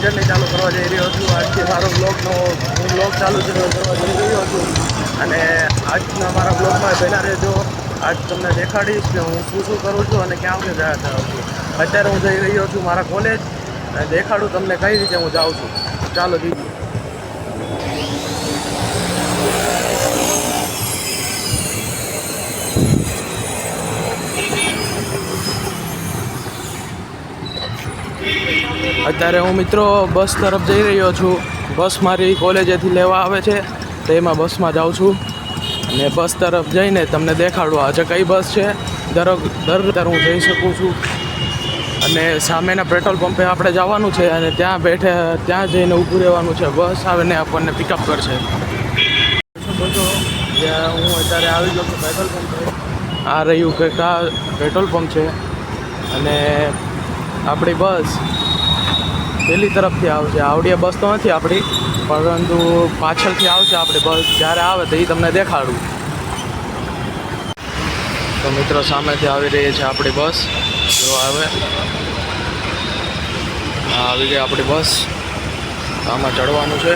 Journey ચાલુ કરવા જઈ રહ્યો છું. આજથી મારો હું બ્લોગ ચાલુ કરવા જઈ રહ્યો છું અને આજના મારા બ્લોગમાં પહેલાં રહેજો. આજ તમને દેખાડીશ કે હું શું કરું છું અને ક્યાં સુધી જાઉં છું. અત્યારે હું જઈ રહ્યો છું મારા કોલેજ અને દેખાડું તમને કઈ રીતે હું જાઉં છું. ચાલો દીદી. અત્યારે હું મિત્રો બસ તરફ જઈ રહ્યો છું. બસ મારી કોલેજેથી લેવા આવે છે તો એમાં બસમાં જાઉં છું અને બસ તરફ જઈને તમને દેખાડું આજે કઈ બસ છે. દર હું જઈ શકું છું અને સામેના પેટ્રોલ પંપે આપણે જવાનું છે અને ત્યાં જઈને ઊભું રહેવાનું છે. બસ આવીને આપણને પિકઅપ કરશે. જ્યાં હું અત્યારે આવી ગયો છું પેટ્રોલ પંપે. આ રહ્યું કે પેટ્રોલ પંપ છે અને આપણી બસ પેલી તરફથી આવશે. આવડી બસ તો નથી આપણી, પરંતુ પાછળથી આવશે આપણી બસ. જ્યારે આવે તો એ તમને દેખાડું. તો મિત્રો સામેથી આવી રહી છે આપણી બસ. જો આવે આવી ગઈ આપણી બસ. આમાં ચડવાનું છે.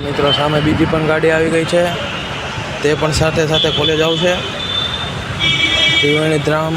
મિત્રો સામે બીજી પણ ગાડી આવી ગઈ છે. તે પણ સાથે સાથે કોલેજ આવશે. ત્રિવેણીધામ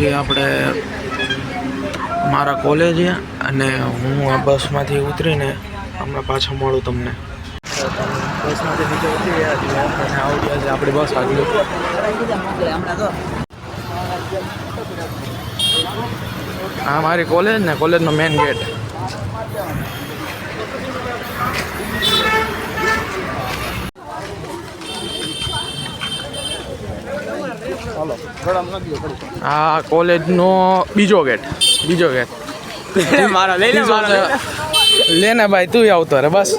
છીએ આપણે મારા કોલેજે અને હું આ બસમાંથી ઉતરીને હમણાં પાછા મળું તમને. બસમાંથી નીચે ઉતરી ગયા છીએ અને આવડી છે આપણી બસ આગળ. આ મારી કોલેજ ને કોલેજનો મેઇન ગેટ. આ કોલેજનો બીજો ગેટ. લેને ભાઈ તું આવતો રે બસ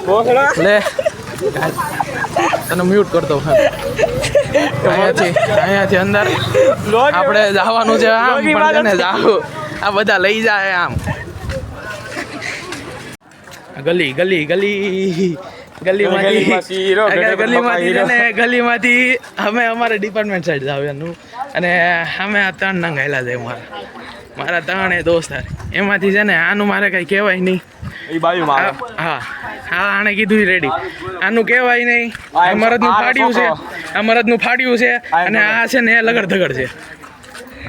લે તને મ્યુટ કરતો. અહીંયાથી અંદર આપણે જવાનું છે આમ પણ ને જાવું આ બધા લઈ જાય આમ. ગલીમાંથી અમે અમારા ડિપાર્ટમેન્ટ સાઈડ જવાનું અને અમે આ 3 નંગ આવેલા છે મારા 3 દોસ્ત. એમાંથી છે ને આનું મારે કઈ કહેવાય નહીં. હા આને કીધું રેડી. આનું કહેવાય નહીં. મરદનું ફાડ્યું છે અને આ છે ને એ લગડ ધગડ છે.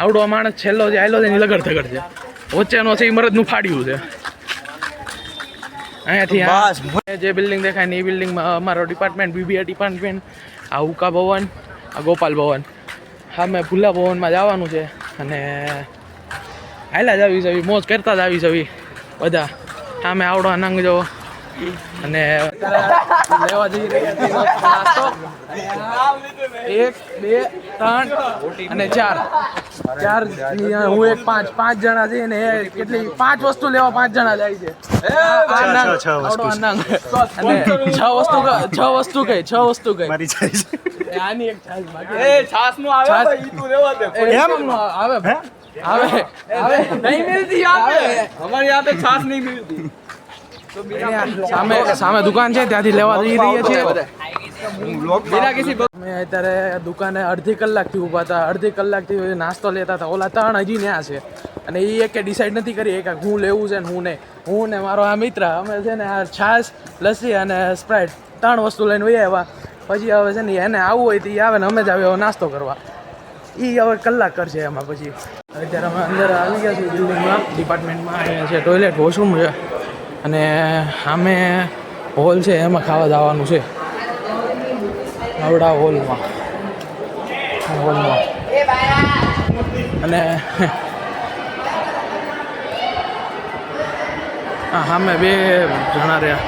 આવડો માણસ છેલ્લો જે આયલો છે ને લગડ ધગડ છે. વચ્ચેનો છે એ મરદનું ફાડ્યું છે. અહીંયાથી જે બિલ્ડિંગ દેખાય ને એ બિલ્ડિંગમાં અમારો ડિપાર્ટમેન્ટ બીબીએ ડિપાર્ટમેન્ટ. આ ઉકા ભવન, આ ગોપાલ ભવન. હા મેં ભૂલા ભવનમાં જવાનું છે અને હાલ્યા જ આવી છે, મોજ કરતા જ આવી છે બધા. હા મેં આવડો અનંગ જો અને લેવા જઈ રહ્યા નાસ્તો. 1 2 3 અને 4 હું એક 5 જણા છે ને એ કેટલી 5 વસ્તુ લેવા 5 જણા જાય છે. અને 6 વસ્તુ કઈ આની એક છાસ બાકી છાસ નું આવે તું રેવા દે એમ આવે નહીં મિલતી હમારે યહાં પે છાસ નહીં મિલતી. સામે દુકાન છે ત્યાંથી લેવા જઈ રહ્યા છીએ. અમે અત્યારે દુકાને અડધી કલાકથી ઊભા હતા. અડધી કલાકથી નાસ્તો લેતા હતા. ઓલા 3 હજી ન્યા છે અને એ એક ડિસાઈડ નથી કરી કે હું લેવું છે ને હું નહીં. હું ને મારો આ મિત્ર અમે છે ને આ છાસ, લસ્સી અને સ્પ્રાઇટ 3 વસ્તુ લઈને વહી આવ્યા. પછી હવે છે ને એને આવવું હોય તો એ આવે ને અમે જ આવે નાસ્તો કરવા. એ હવે કલાક કરશે એમાં. પછી અત્યારે અમે અંદર આવી ગયા છીએ બિલ્ડિંગમાં, ડિપાર્ટમેન્ટમાં. અહીંયા છે ટોયલેટ, વોશરૂમ છે અને સામે હોલ છે એમાં ખાવા જવાનું છે. આવડા હોલમાં અને હા સામે 2 જણા રહ્યા.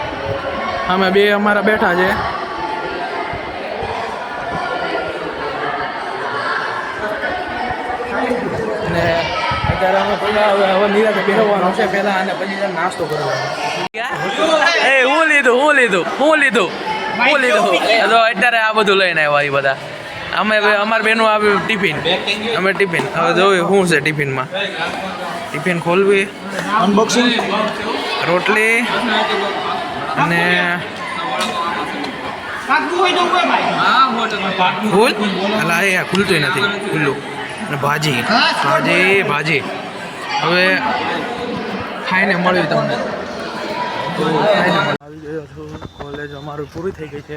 સામે 2 અમારા બેઠા છે. અને અત્યારે અમે પહેલાં હવે નિરાતે બેસવાનું છે પહેલાં અને પછી નાસ્તો કરવાનો. હું લીધું તો અત્યારે આ બધું લઈને આવ્યા એ બધા. અમે અમારા બેનો આવ્યું ટિફિન. અમે ટિફિન હવે જોયું શું છે ટિફિનમાં. ટિફિન ખોલવી, અનબોક્સિંગ, રોટલી અને ફૂલ અલા એ ખુલતું નથી ખુલ્લું અને ભાજી. હવે ખાઈને મળ્યું તમને. આવી ગયો છું. કોલેજ અમારું પૂરી થઈ ગઈ છે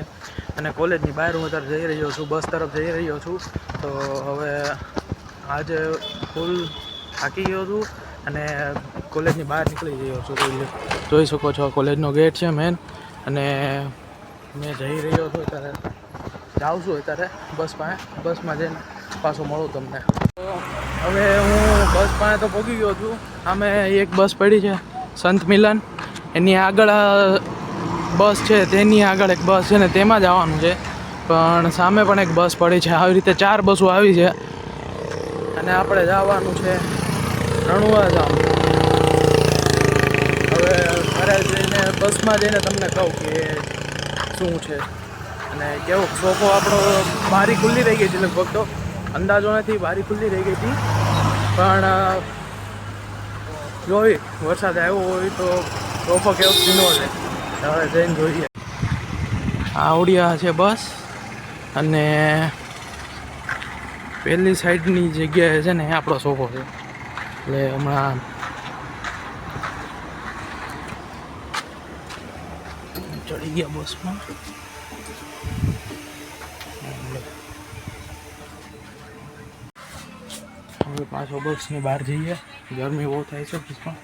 અને કોલેજની બહાર હું અત્યારે જઈ રહ્યો છું, બસ તરફ જઈ રહ્યો છું. તો હવે આજે ફૂલ થાકી ગયો છું અને કોલેજની બહાર નીકળી ગયો છું. જોઈ શકો છો કોલેજનો ગેટ છે મેન. અને મેં જઈ રહ્યો છું અત્યારે, જાઉં છું અત્યારે બસમાં જઈને પાછો મળું તમને. હવે હું બસ પાસે તો પહોંચી ગયો છું. અમે એક બસ પડી છે સંત મિલન, એની આગળ બસ છે, તેની આગળ એક બસ છે ને તેમાં જવાનું છે. પણ સામે પણ એક બસ પડી છે. આવી રીતે 4 બસો આવી છે અને આપણે જવાનું છે રણુઆ ગામ. હવે ઘરે જઈને બસમાં જઈને તમને કહું કે શું છે અને કેવો સોફો. આપણો બારી ખુલ્લી રહી ગઈ હતી લગભગ, તો અંદાજો નથી, બારી ખુલ્લી રહી ગઈ હતી. પણ જોઈ વરસાદ આવ્યો હોય તો સોફો કેવો ભીનો છે. હવે જઈને જોઈએ. આવડિયા છે બસ અને પહેલી સાઈડની જગ્યાએ છે ને આપણો સોફો છે. એટલે હમણાં ચડી ગયા બસમાં. હવે પાછો બસની બહાર જઈએ, ગરમી બહુ થાય છે બસમાં.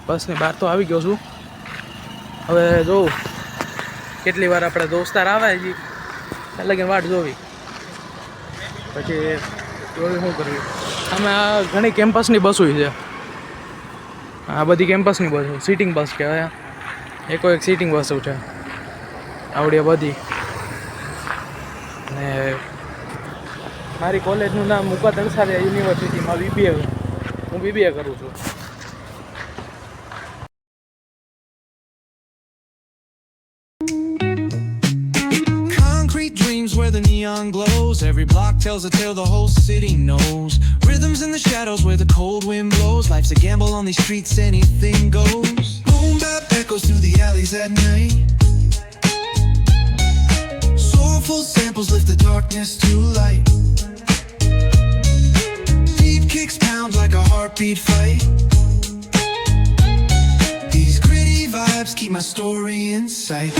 બસની બહાર તો આવી ગયો છું. હવે જોઉં કેટલી વાર આપણે દોસ્તાર આવે છે એટલે કે વાટ જોવી, પછી જોઈ શું કરવી. આમાં ઘણી કેમ્પસની બસો છે, આ બધી કેમ્પસની બસો સીટિંગ બસ કહેવાય. એક સીટિંગ બસો છે આવડી બધી. ને મારી કોલેજનું નામ મુકા તલસારિયા યુનિવર્સિટીમાં BBA, હું BBA કરું છું. Where the neon glows, every block tells a tale the whole city knows. Rhythms in the shadows where the cold wind blows. Life's a gamble on these streets, anything goes. Boom bap echoes through the alleys at night. Soulful samples lift the darkness to light. Deep kicks pound like a heartbeat fight. These gritty vibes keep my story in sight.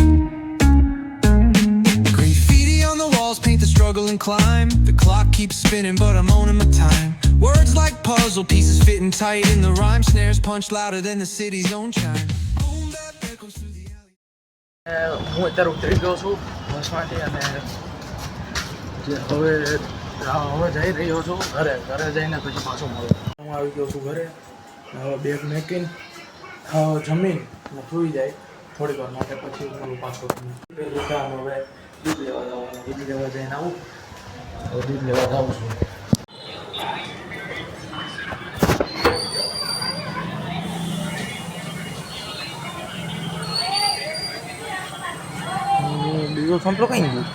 Paint the struggle and climb. The clock keeps spinning, but I'm owning my time. Words like puzzle pieces fitting tight in the rhyme. Snares punch louder than the city's own chime. Boom bap echoes through the alley. હું અત્યારે ઉતરી ગયો છું બસમાંથી અને હવે જઈ રહ્યો છું ઘરે જઈને પછી પાછો મળું. હું આવી ગયો છું ઘરે. હવે બેગ મેકીને જમીન સૂઈ જાય થોડીક વાર માટે, પછી મળું પાછો. પેલું કામ હવે દૂધ લેવા જવાનું, દૂધ લેવા જઈને આવું. હવે દૂધ લેવા જાઉં છું. બીજો સંપલો કઈ ગયું.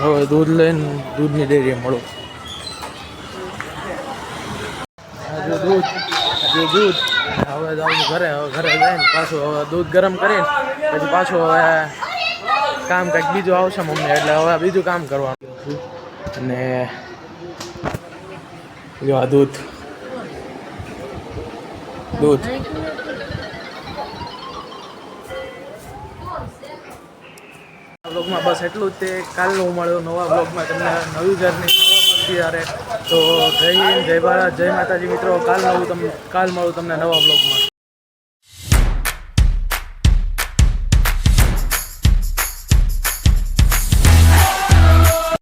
હવે દૂધ લઈને દૂધની ડેરીએ મળો. દૂધ હવે જાઉં ઘરે જઈને પાછું હવે દૂધ ગરમ કરીને પછી પાછું હવે કામ કંઈક બીજું આવશે મમ્મી, એટલે હવે બીજું કામ કરવાનું. અને જો આ દૂધ બ્લોગમાં બસ એટલું જ. તે કાલનું મળ્યો નવા બ્લોગમાં તમને નવી જર્ની નવા મળતી યારે. તો જય હિન્દ, જય ભારત, જય માતાજી મિત્રો. કાલ મળું તમને નવા બ્લોગમાં.